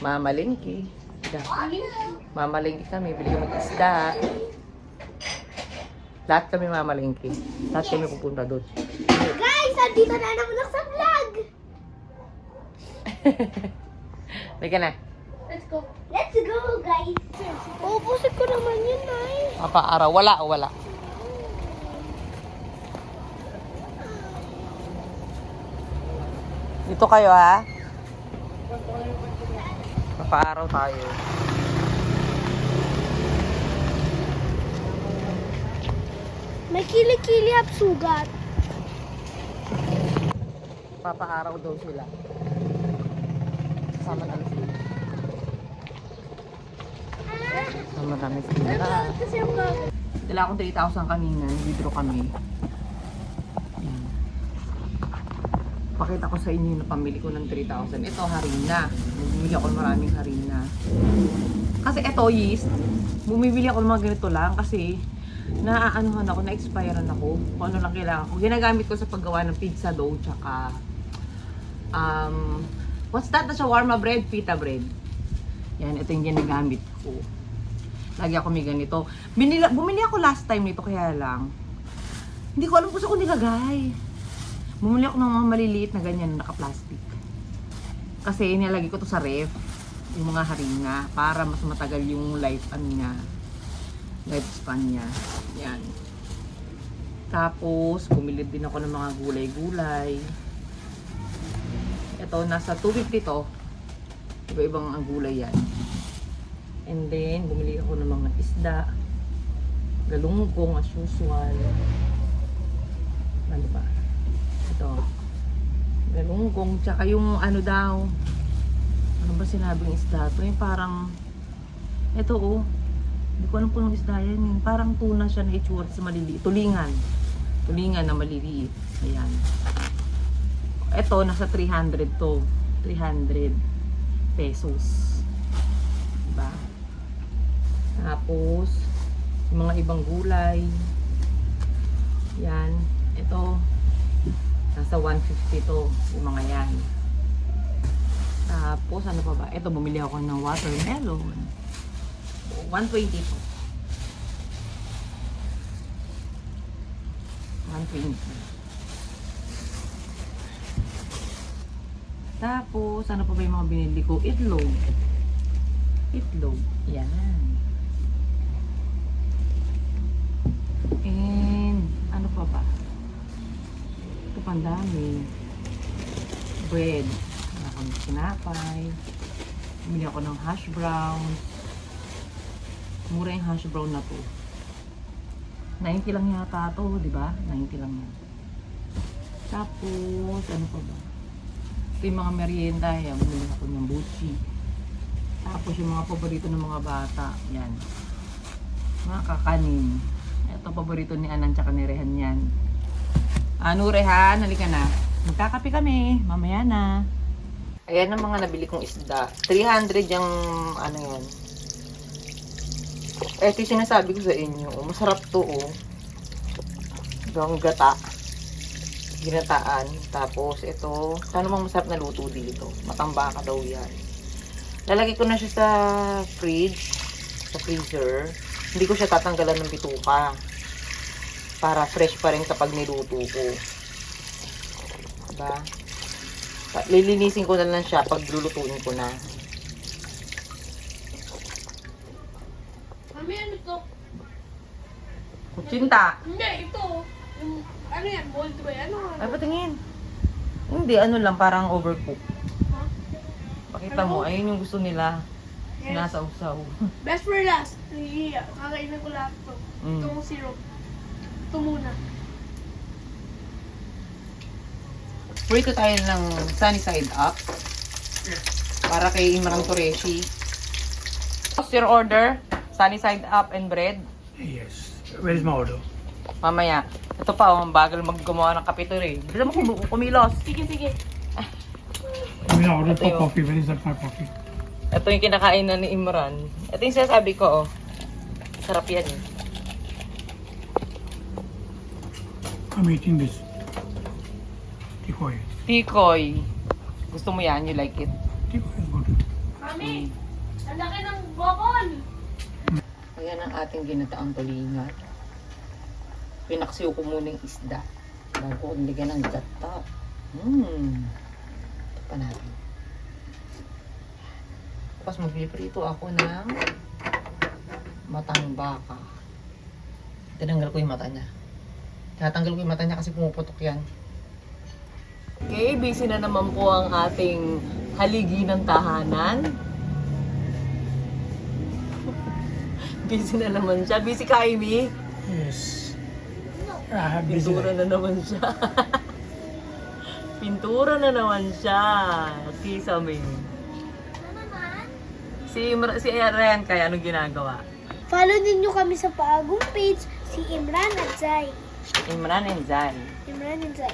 Mamalingki. Mamalingki kami, bili kami isda. Lahat kami mamalingki. Lahat kami pupunta doon. Guys, andito na naman sa vlog! Teka na. Let's go. Let's go, guys. Uubusin ko naman yun, Nay. Papaaraw. Wala. Dito kayo, ha? Papaaraw tayo. May kili-kili at sugat. Papaaraw daw sila. Sama namin sila. Sama namin sila. Kasi yung Dala akong 3,000 kanina. Withdraw kami. Yan. Pakita ko sa inyo yung pamili ko ng 3,000. Ito, harina. Bumili ako ng maraming harina. Kasi ito, yeast. Bumibili ako ng mga ganito lang kasi naaanuhan ako, na-expirean ako. Kung ano lang kailangan ko. Ginagamit ko sa paggawa ng pizza dough, tsaka what's that? Shawarma bread, pita bread. Yan, ito yung ginagamit ko. Lagi ako may ganito. Bumili ako last time nito, kaya lang hindi ko alam kung saan ko nilagay. Bumili ako ng mga maliliit na ganyan, naka-plastic. Kasi inilagay ko to sa ref, yung mga harina, para mas matagal yung lifespan niya. Yan. Tapos, bumili din ako ng mga gulay-gulay. Ito, nasa 250 to. Iba-ibang ang gulay yan. And then, bumili ako ng mga isda. Galunggong as usual. Ano ba? Ito. Galunggong. Tsaka yung ano daw. Ano ba sinabing isda? Ito yung parang, ito oh. Hindi ko alam po ng isda yan. Parang tuna siya na itsura sa maliliit. Tulingan. Tulingan na maliliit. Ayan. Ito, nasa 300 to. 300 pesos. Diba? Tapos, yung mga ibang gulay. Yan. Ito, nasa 150 to. Yung mga yan. Tapos, ano pa ba? Ito, bumili ako ng watermelon. 120 po. 120. Tapos, ano pa ba yung mga binili ko? Itlog. Itlog. Yan. And, ano pa ba? Ito pang dami. Bread. Wala akong sinapay. Bumili ako ng hash browns. Mura yung hash brown na to. 90 lang yata to, di ba? 90 lang yan. Tapos, ano pa ba? Ito yung mga merienda. Yan, bumili ako ng buchi. Tapos yung mga paborito ng mga bata. Yan. Mga kakanin. Ito paborito ni Anan tsaka ni Rehan yan. Ano Rehan? Halika na. Magkakape kami. Mamaya na. Ayan ang mga nabili kong isda. 300 yung ano yan. Ito yung sinasabi ko sa inyo. Masarap to oh. Yung gata. Ginataan. Tapos ito. Paano bang masarap na luto dito? Matambaka daw yan. Lalagay ko na siya sa fridge. Sa freezer. Hindi ko siya tatanggalan ng bituka. Para fresh pa rin kapag niluto ko. Diba? Lilinisin ko na lang siya pag lulutuin ko na. Mami, ano to? Kutsinta. Hindi, ito. Yung, ano yan? Mold ba yan? Ay, patingin. Hindi, ano lang, parang overcook. Pakita mo, ayun yung gusto nila. Sinasawsaw. Best for last. Nahihiya. Kakainin ko lahat to. Itong syrup. Ito muna. Prito tayo ng sunny side up. Para kay Imran Qureshi. What's your order? Sunny side up and bread? Yes. Where is my order? Mamaya. Ito pa, ang bagal maggumawa ng kape to eh. Bisa mo kumilos. Sige, sige. I mean, order Ito for yun. coffee. Where is that my coffee? Ito yung kinakain na ni Imran. Ito yung sinasabi ko, oh. Sarap yan eh. I'm eating this. Tikoy. Tikoy. Gusto mo yan? You like it? Tikoy is good. Mami, ang laki ng bokol. Ayan ang ating ginataang tulingan. Pinaksiw ko muna yung isda. Bago ko nilagyan ng gata. Ito pa natin. Tapos magpiprito ako ng matang baka. Tinanggal ko yung mata niya. Tinatanggal ko yung mata niya kasi pumuputok yan. Okay, busy na naman po ang ating haligi ng tahanan. Busy na naman siya. Busy ka, Amy? Yes. I have busy. Pintura na naman siya. Pintura na naman siya. Kisame. Si Ryan kaya anong ginagawa? Follow ninyo kami sa bagong page, si Imran at Zai. Imran and Zai. Imran and Zai.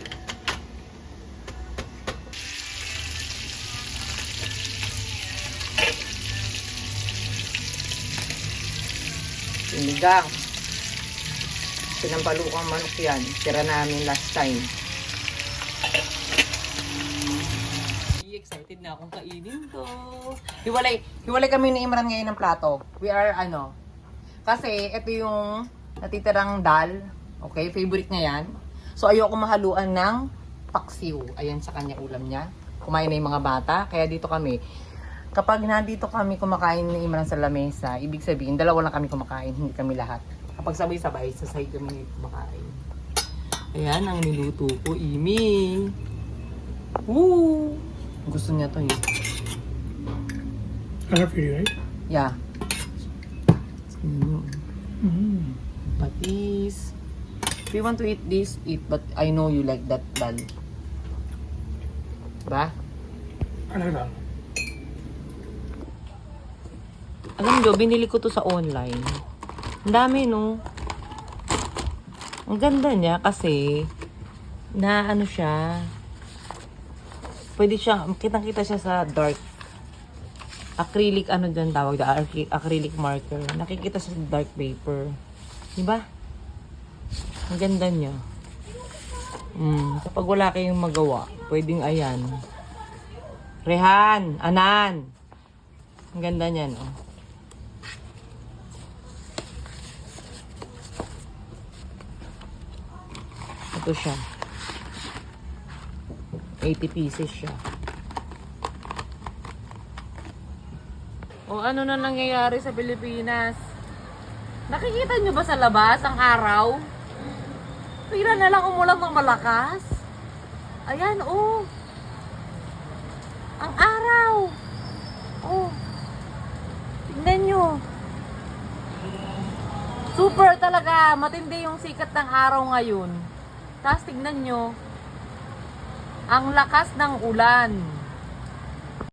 Sinigang. Pinampalukang manok yan. Tira namin last time. Excited na akong kainin to. Hiwalay kami ni Imran ngayon ng plato. We are kasi ito yung natitirang dal. Okay, favorite niya yan. So ayoko mahaluan ng paksiw. Ayan sa kanya ulam niya. Kumain na yung mga bata. Kaya dito kami. Kapag nandito kami kumakain ni Imran sa lamesa, ibig sabihin, dalawa lang kami kumakain, hindi kami lahat. Kapag sabay-sabay, sa side kami kumakain. Ayan ang niluto ko, Imi. Woo! Gusto niya to eh. I have video, right? Yeah. Patis. If you want to eat this, eat. But I know you like that dal. Diba? I like that. Alam nyo, binili ko to sa online. Ang dami, no? Ang ganda niya kasi na ano siya, pwede siya, kitang-kita siya sa dark acrylic, ano dyan tawag, acrylic marker. Nakikita siya sa dark paper. Diba? Ang ganda niya. Kapag wala kayong magawa, pwedeng ayan. Rehan, Anan. Ang ganda niya, no? Ito siya. 80 pieces siya. O ano na nangyayari sa Pilipinas? Nakikita nyo ba sa labas ang araw? Pira na lang umulan ng malakas. Ayan, oh. Ang araw. Oh. Tingnan nyo. Super talaga. Matindi yung sikat ng araw ngayon. Tapos tignan nyo, ang lakas ng ulan.